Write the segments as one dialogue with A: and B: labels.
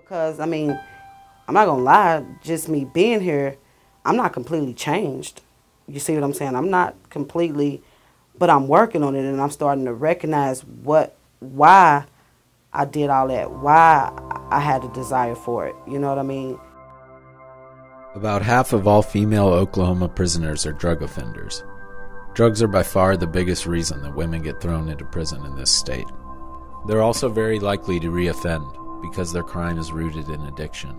A: Because, I mean, I'm not gonna lie, just me being here, I'm not completely changed. You see what I'm saying? I'm not completely, but I'm working on it, and I'm starting to recognize why I did all that, why I had a desire for it. You know what I mean?
B: About half of all female Oklahoma prisoners are drug offenders. Drugs are by far the biggest reason that women get thrown into prison in this state. They're also very likely to reoffend because their crime is rooted in addiction.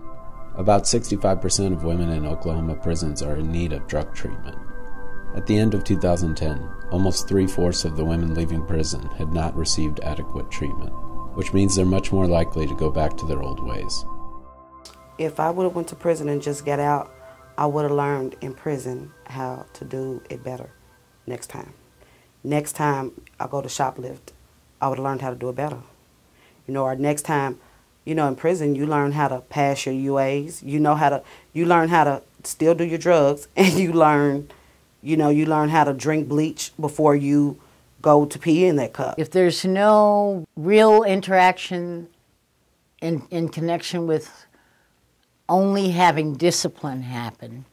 B: About 65% of women in Oklahoma prisons are in need of drug treatment. At the end of 2010, almost 3/4 of the women leaving prison had not received adequate treatment, which means they're much more likely to go back to their old ways.
A: If I would have went to prison and just got out, I would have learned in prison how to do it better next time. Next time I go to shoplift, I would have learned how to do it better. You know, or next time, you know, in prison, you learn how to pass your UAs. You learn how to still do your drugs, and you learn how to drink bleach before you go to pee in that cup.
C: If there's no real interaction in connection with only having discipline happen,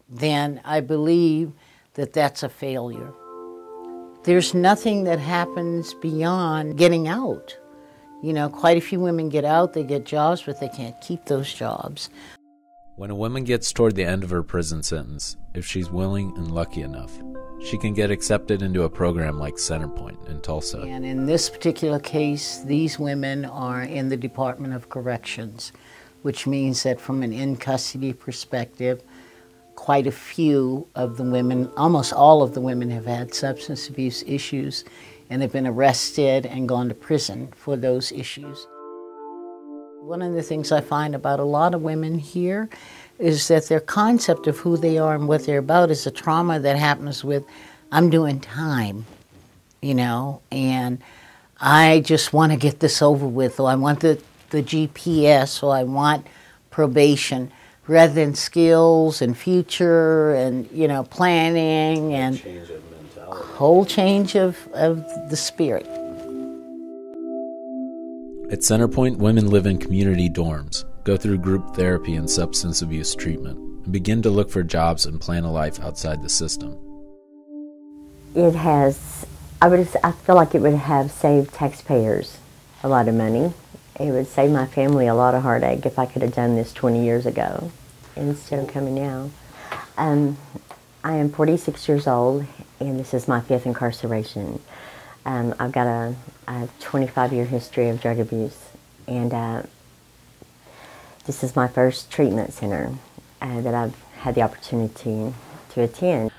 C: then I believe that that's a failure. There's nothing that happens beyond getting out. You know, quite a few women get out, they get jobs, but they can't keep those jobs.
B: When a woman gets toward the end of her prison sentence, if she's willing and lucky enough, she can get accepted into a program like Centrepoint in Tulsa.
C: And in this particular case, these women are in the Department of Corrections, which means that from an in-custody perspective, quite a few of the women, almost all of the women, have had substance abuse issues and have been arrested and gone to prison for those issues. One of the things I find about a lot of women here is that their concept of who they are and what they're about is a trauma that happens with, I'm doing time, you know, and I just want to get this over with, or I want the GPS, or I want probation, rather than skills and future and, you know, planning and whole change of the spirit.
B: At Centrepoint, women live in community dorms, go through group therapy and substance abuse treatment, and begin to look for jobs and plan a life outside the system.
D: It has, I feel like it would have saved taxpayers a lot of money. It would save my family a lot of heartache if I could have done this 20 years ago instead of coming now. I am 46 years old, and this is my 5th incarceration. I've got a 25-year history of drug abuse, and this is my first treatment center that I've had the opportunity to attend.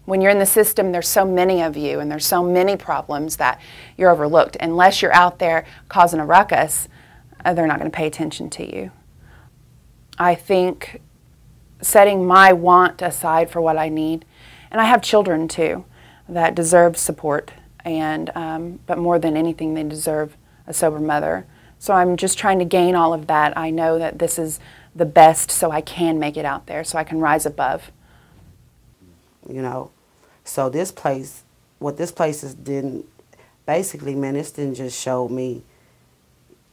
E: When you're in the system, there's so many of you, and there's so many problems that you're overlooked. Unless you're out there causing a ruckus, they're not going to pay attention to you. I think setting my want aside for what I need, and I have children too that deserve support, and but more than anything, they deserve a sober mother. So I'm just trying to gain all of that. I know that this is the best, so I can make it out there, so I can rise above.
A: You know, so this place, what this place didn't, basically, man, this didn't just show me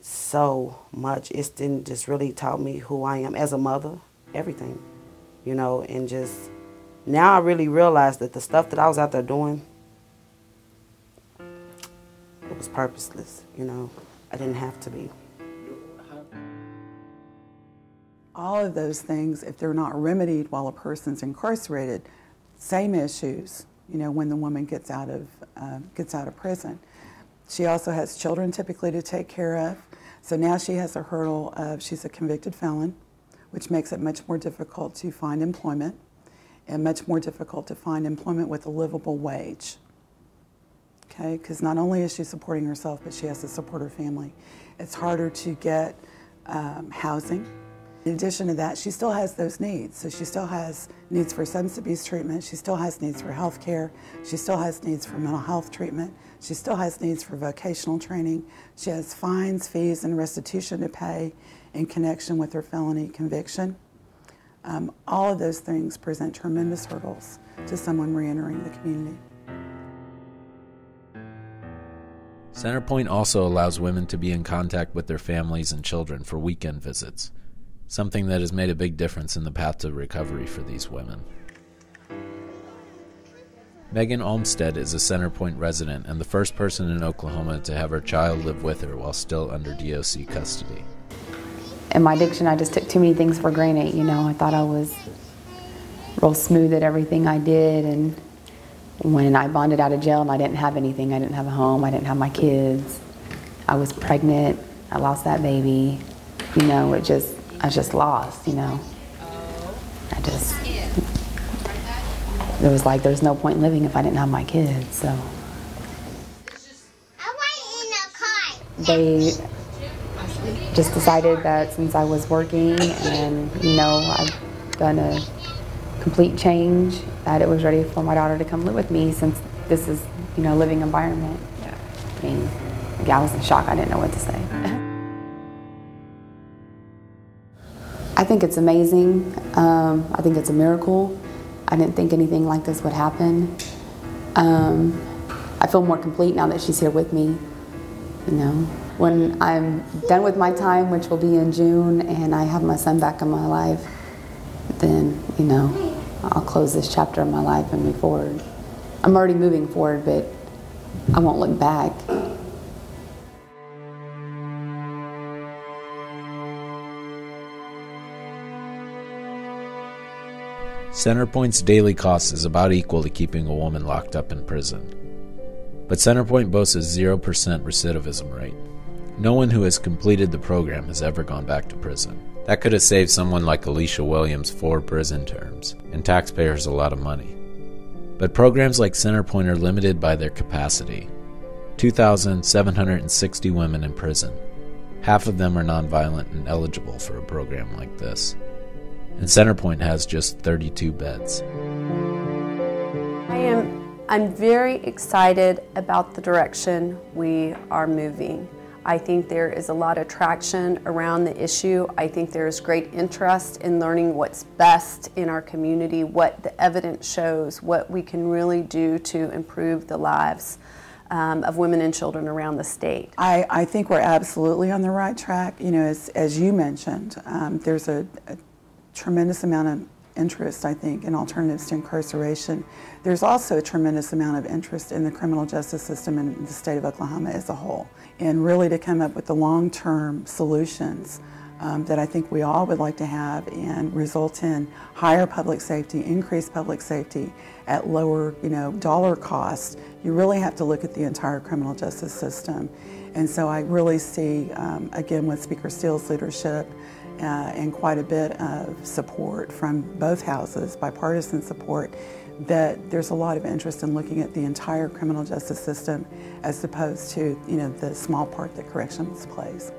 A: so much. It didn't just really taught me who I am as a mother, everything, you know, and just, now I really realize that the stuff that I was out there doing, it was purposeless, you know. I didn't have to be.
F: All of those things, if they're not remedied while a person's incarcerated, same issues, you know, when the woman gets out of prison. She also has children typically to take care of. So now she has a hurdle of, she's a convicted felon, which makes it much more difficult to find employment, and much more difficult to find employment with a livable wage. Okay, because not only is she supporting herself, but she has to support her family. It's harder to get housing. In addition to that, she still has those needs. So she still has needs for substance abuse treatment. She still has needs for health care. She still has needs for mental health treatment. She still has needs for vocational training. She has fines, fees, and restitution to pay in connection with her felony conviction. All of those things present tremendous hurdles to someone reentering the community.
B: Centrepoint also allows women to be in contact with their families and children for weekend visits, something that has made a big difference in the path to recovery for these women. Megan Olmstead is a Centrepoint resident and the first person in Oklahoma to have her child live with her while still under DOC custody.
G: In my addiction, I just took too many things for granted, you know. I thought I was real smooth at everything I did, and when I bonded out of jail and I didn't have anything, I didn't have a home, I didn't have my kids, I was pregnant, I lost that baby, you know, I just lost, you know. There was like, there's no point living if I didn't have my kids, so. They just decided that since I was working and, you know, I've done a complete change, that it was ready for my daughter to come live with me since this is, you know, living environment. I mean, I was in shock, I didn't know what to say. I think it's amazing. I think it's a miracle. I didn't think anything like this would happen. I feel more complete now that she's here with me, you know. When I'm done with my time, which will be in June, and I have my son back in my life, then, you know, I'll close this chapter of my life and move forward. I'm already moving forward, but I won't look back.
B: Centrepoint's daily cost is about equal to keeping a woman locked up in prison. But Centrepoint boasts a 0% recidivism rate. No one who has completed the program has ever gone back to prison. That could have saved someone like Alicia Williams 4 prison terms, and taxpayers a lot of money. But programs like Centrepoint are limited by their capacity. 2,760 women in prison. Half of them are nonviolent and eligible for a program like this. And Centrepoint has just 32 beds.
H: I'm very excited about the direction we are moving. I think there is a lot of traction around the issue. I think there is great interest in learning what's best in our community, what the evidence shows, what we can really do to improve the lives of women and children around the state.
F: I think we're absolutely on the right track. You know, as you mentioned, there's a tremendous amount of interest, I think, in alternatives to incarceration. There's also a tremendous amount of interest in the criminal justice system in the state of Oklahoma as a whole, and really to come up with the long-term solutions that I think we all would like to have and result in higher public safety, increased public safety at lower, you know, dollar cost. You really have to look at the entire criminal justice system. And so I really see, again, with Speaker Steele's leadership, and quite a bit of support from both houses, bipartisan support, that there's a lot of interest in looking at the entire criminal justice system as opposed to, you know, the small part that corrections plays.